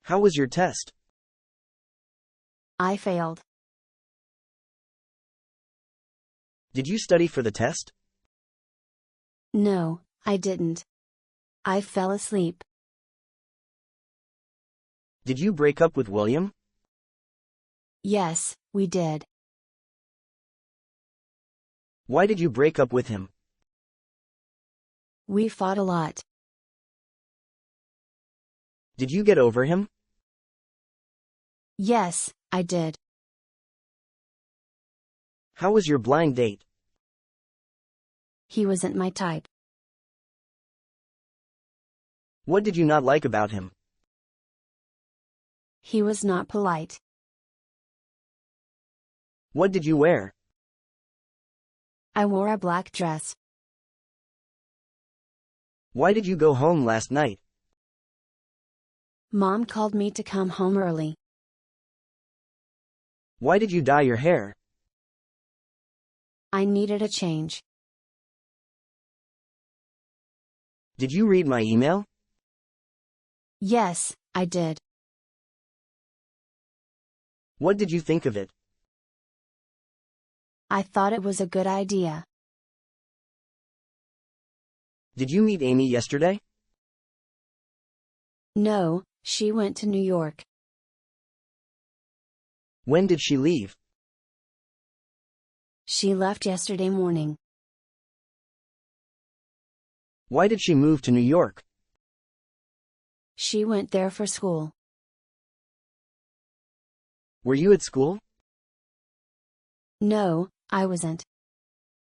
How was your test? I failed. Did you study for the test? No, I didn't. I fell asleep. Did you break up with William? Yes, we did. Why did you break up with him? We fought a lot. Did you get over him? Yes, I did. How was your blind date? He wasn't my type. What did you not like about him? He was not polite. What did you wear? I wore a black dress. Why did you go home last night? Mom called me to come home early. Why did you dye your hair? I needed a change. Did you read my email? Yes, I did. What did you think of it? I thought it was a good idea. Did you meet Amy yesterday? No, she went to New York. When did she leave? She left yesterday morning. Why did she move to New York? She went there for school. Were you at school? No, I wasn't.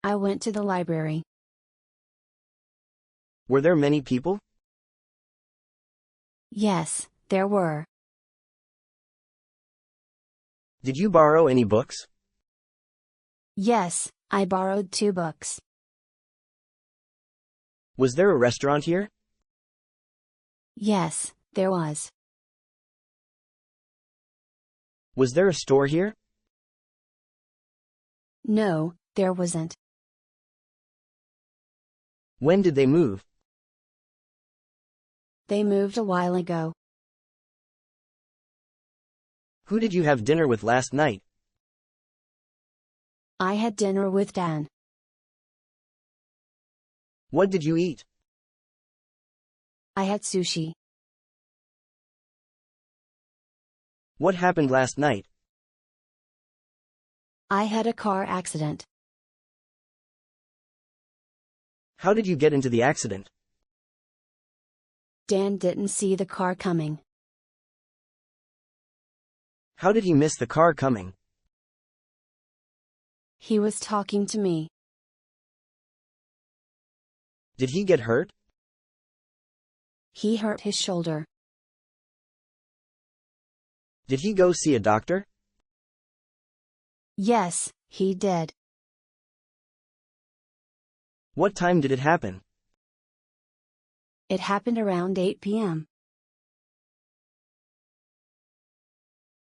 I went to the library. Were there many people? Yes, there were. Did you borrow any books? Yes, I borrowed 2 books. Was there a restaurant here? Yes, there was. Was there a store here? No, there wasn't. When did they move? They moved a while ago. Who did you have dinner with last night? I had dinner with Dan. What did you eat? I had sushi. What happened last night? I had a car accident. How did you get into the accident? Dan didn't see the car coming. How did he miss the car coming? He was talking to me. Did he get hurt? He hurt his shoulder. Did he go see a doctor? Yes, he did. What time did it happen? It happened around 8 p.m.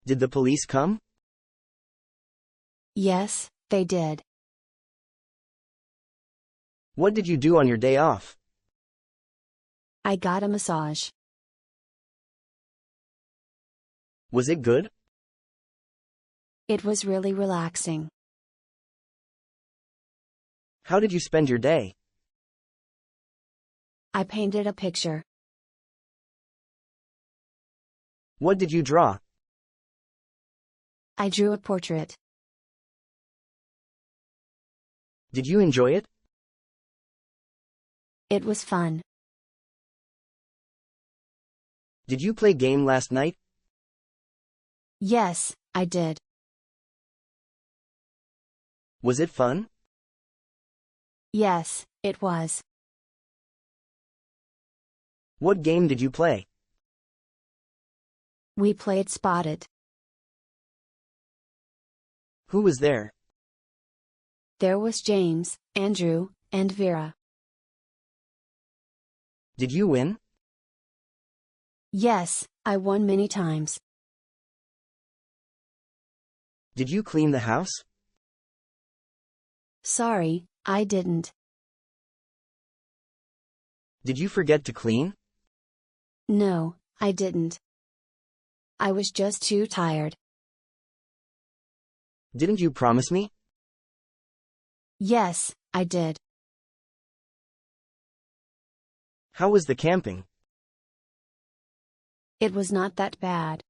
Did the police come? Yes, they did. What did you do on your day off? I got a massage. Was it good? It was really relaxing. How did you spend your day? I painted a picture. What did you draw? I drew a portrait. Did you enjoy it? It was fun. Did you play game last night? Yes, I did. Was it fun? Yes, it was. What game did you play? We played Spotted. Who was there? There was James, Andrew, and Vera. Did you win? Yes, I won many times. Did you clean the house? Sorry, I didn't. Did you forget to clean? No, I didn't. I was just too tired. Didn't you promise me? Yes, I did. How was the camping? It was not that bad.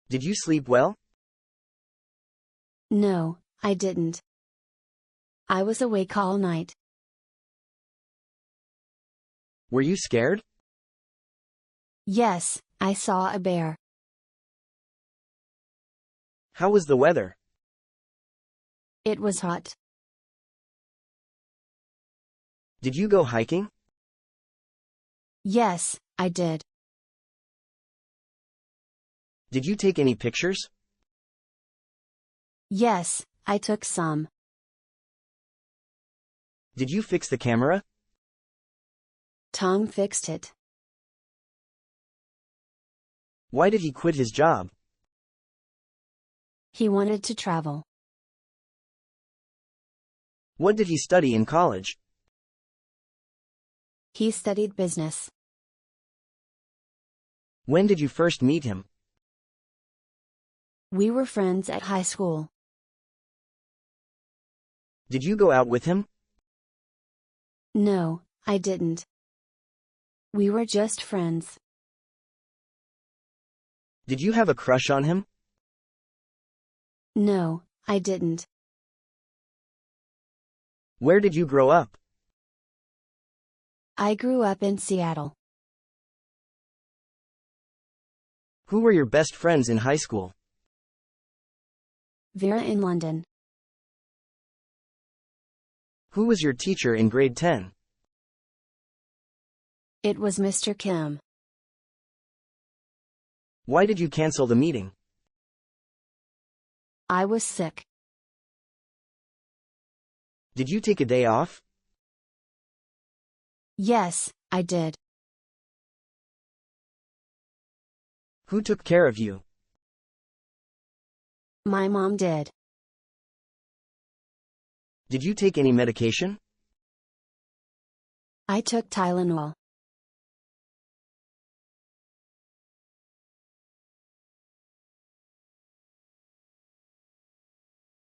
Did you sleep well? No, I didn't. I was awake all night. Were you scared? Yes, I saw a bear. How was the weather? It was hot. Did you go hiking? Yes, I did. Did you take any pictures? Yes, I took some. Did you fix the camera? Tom fixed it. Why did he quit his job? He wanted to travel. What did he study in college? He studied business. When did you first meet him? We were friends at high school. Did you go out with him? No, I didn't. We were just friends. Did you have a crush on him? No, I didn't. Where did you grow up? I grew up in Seattle. Who were your best friends in high school? Vera in London. Who was your teacher in grade 10? It was Mr. Kim. Why did you cancel the meeting? I was sick. Did you take a day off? Yes, I did. Who took care of you? My mom did. Did you take any medication? I took Tylenol.